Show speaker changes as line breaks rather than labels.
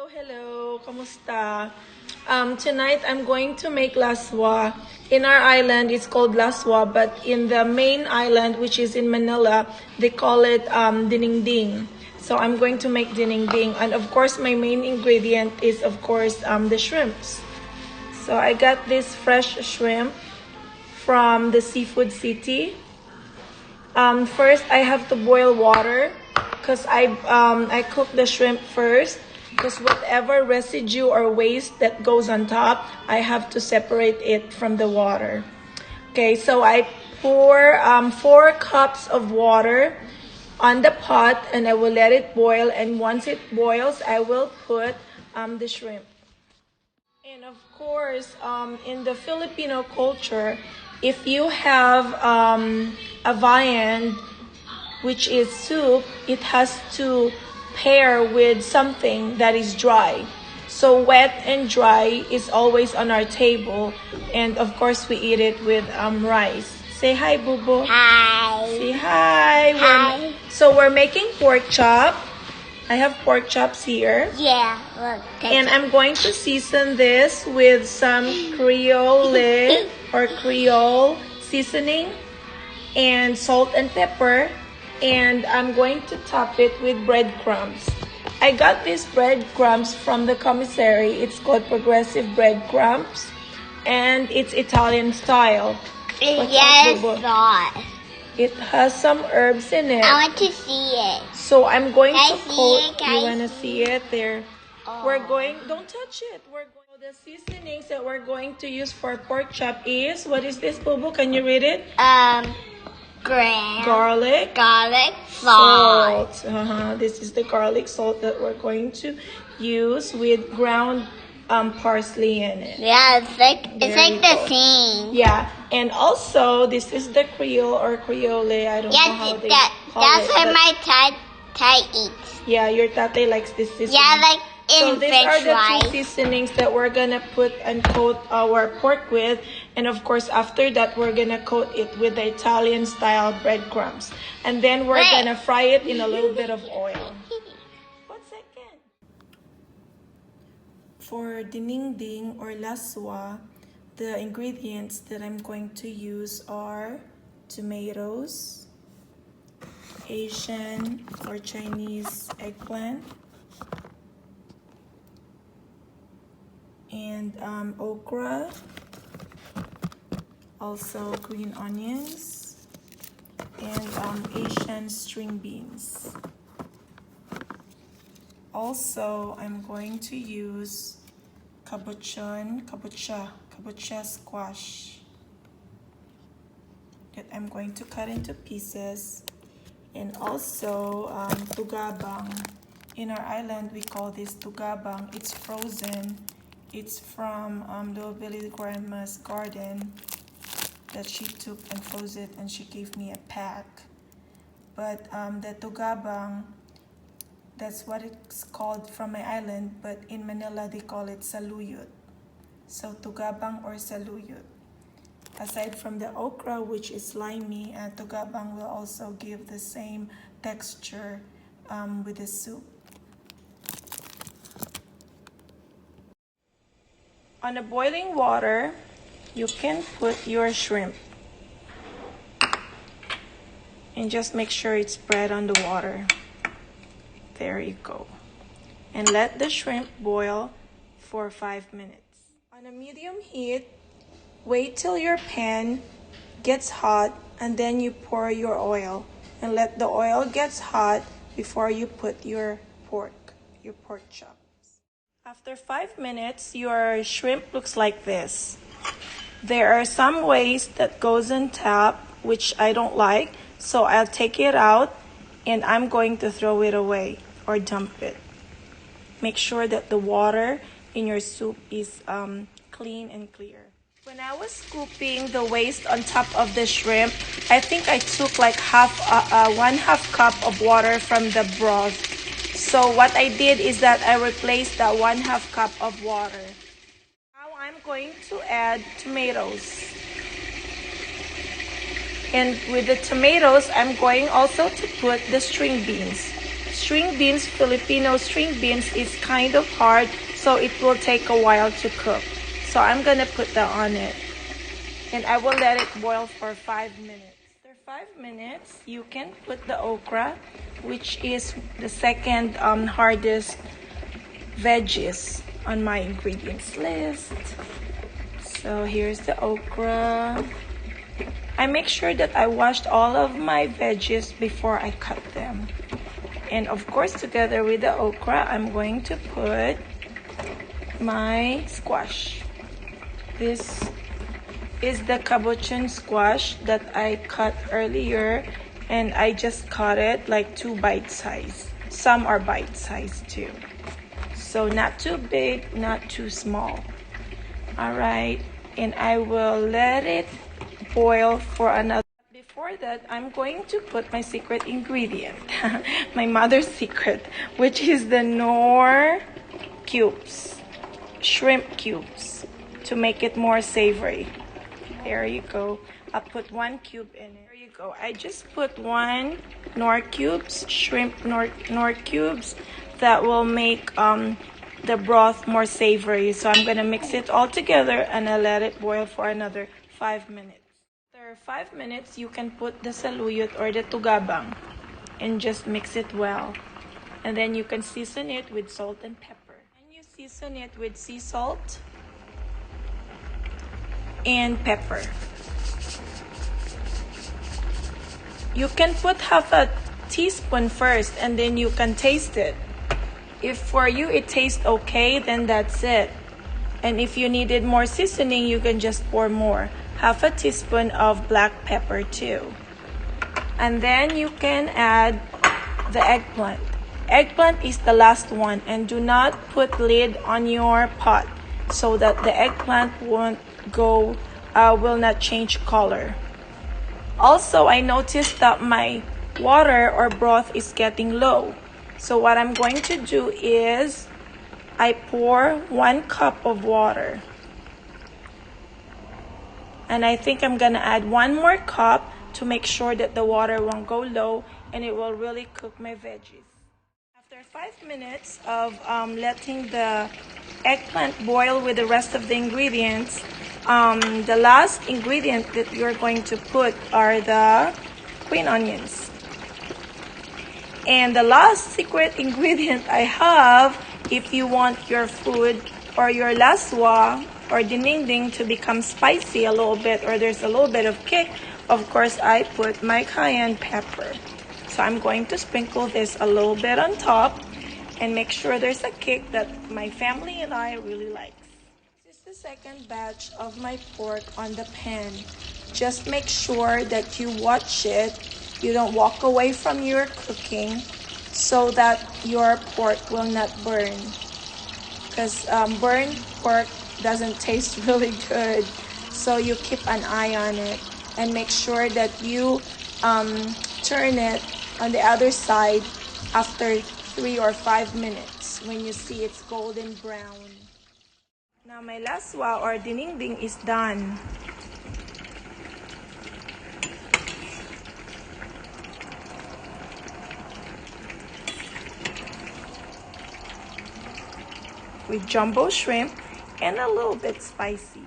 Hello, kamusta? Tonight I'm going to make laswa. In our island, it's called laswa, but in the main island, which is in Manila, they call it diningding. So I'm going to make diningding, and of course, my main ingredient is, of course, the shrimps. So I got this fresh shrimp from the seafood city. First, I have to boil water because I cook the shrimp first. Because whatever residue or waste that goes on top, I have to separate it from the water. Okay, so I pour 4 cups of water on the pot and I will let it boil. And once it boils, I will put the shrimp. And of course, in the Filipino culture, if you have a viand, which is soup, it has to pair with something that is dry. So wet and dry is always on our table, and of course we eat it with rice. Say hi, Boo Boo.
Hi.
Say hi.
Hi.
So we're making pork chop. I have pork chops here.
Yeah, look.
And I'm going to season this with some Creole or Creole seasoning and salt and pepper. And I'm going to top it with breadcrumbs. I got these breadcrumbs from the commissary. It's called Progressive Breadcrumbs, and it's Italian style.
Yes, sauce.
It has some herbs in it.
I want to see it.
So I'm going
Can I
to
see
coat.
it? Can
You
I
wanna see it there?
Oh.
We're going. Don't touch it. The seasonings that we're going to use for pork chop is, what is this, Boo Boo? Can you read it? Garlic
salt.
This is the garlic salt that we're going to use with ground parsley in it.
Yeah, it's like the same.
Yeah, and also this is the Creole or Creole. I don't know how they call
that's
it.
what my Thai eats.
Yeah, your tate likes this seasoning.
Yeah, like
so
in
these
French
are the
fries.
2 seasonings that we're gonna put and coat our pork with, and of course after that we're gonna coat it with the Italian style breadcrumbs, and then we're gonna fry it in a little bit of oil. 1 second. For diningding or laswa, the ingredients that I'm going to use are tomatoes, Asian or Chinese eggplant, and okra, also green onions, and Asian string beans. Also, I'm going to use kabocha squash that I'm going to cut into pieces, and also tugabang. In our island, we call this tugabang. It's frozen. It's from Billy Grandma's garden that she took and froze it, and she gave me a pack. But the tugabang, that's what it's called from my island, but in Manila they call it saluyot. So tugabang or saluyot. Aside from the okra, which is slimy, tugabang will also give the same texture with the soup. On the boiling water, you can put your shrimp. And just make sure it's spread on the water. There you go. And let the shrimp boil for 5 minutes. On a medium heat, wait till your pan gets hot, and then you pour your oil. And let the oil gets hot before you put your pork chop. After 5 minutes, your shrimp looks like this. There are some waste that goes on top, which I don't like, so I'll take it out and I'm going to throw it away or dump it. Make sure that the water in your soup is clean and clear. When I was scooping the waste on top of the shrimp, I think I took like 1/2 cup of water from the broth. So what I did is that I replaced that 1/2 cup of water. Now I'm going to add tomatoes. And with the tomatoes, I'm going also to put the string beans. string beans, Filipino string beans, is kind of hard, so it will take a while to cook. So I'm gonna put that on it. And I will let it boil for 5 minutes. After 5 minutes, you can put the okra, which is the second hardest veggies on my ingredients list. So here's the okra. I make sure that I washed all of my veggies before I cut them. And of course, together with the okra, I'm going to put my squash. This is the cabochon squash that I cut earlier, and I just cut it like 2 bite size. Some are bite size too. So not too big, not too small. All right, and I will let it boil for another. Before that, I'm going to put my secret ingredient, my mother's secret, which is the Knorr cubes, shrimp cubes, to make it more savory. There you go. I'll put 1 cube in it. There you go. I just put 1 Knorr cubes, shrimp Knorr cubes, that will make the broth more savory. So I'm gonna mix it all together and I'll let it boil for another 5 minutes. After 5 minutes, you can put the saluyot or the tugabang and just mix it well. And then you can season it with salt and pepper. And you season it with sea salt and pepper. You can put half a teaspoon first and then you can taste it. If for you it tastes okay, then that's it. And if you needed more seasoning, you can just pour more. Half a teaspoon of black pepper too. And then you can add the eggplant. Eggplant is the last one, and do not put lid on your pot so that the eggplant will not change color. Also, I noticed that my water or broth is getting low. So what I'm going to do is I pour 1 cup of water. And I think I'm gonna add 1 more cup to make sure that the water won't go low and it will really cook my veggies. After 5 minutes of letting the eggplant boil with the rest of the ingredients, the last ingredient that you're going to put are the green onions. And the last secret ingredient I have, if you want your food or your laswa or diningding to become spicy a little bit, or there's a little bit of kick, of course I put my cayenne pepper. So I'm going to sprinkle this a little bit on top and make sure there's a kick that my family and I really like. This is the second batch of my pork on the pan. Just make sure that you watch it. You don't walk away from your cooking so that your pork will not burn. Because burned pork doesn't taste really good. So you keep an eye on it and make sure that you turn it on the other side after 3 or 5 minutes when you see it's golden brown. Now my laswa or diningding is done. With jumbo shrimp and a little bit spicy.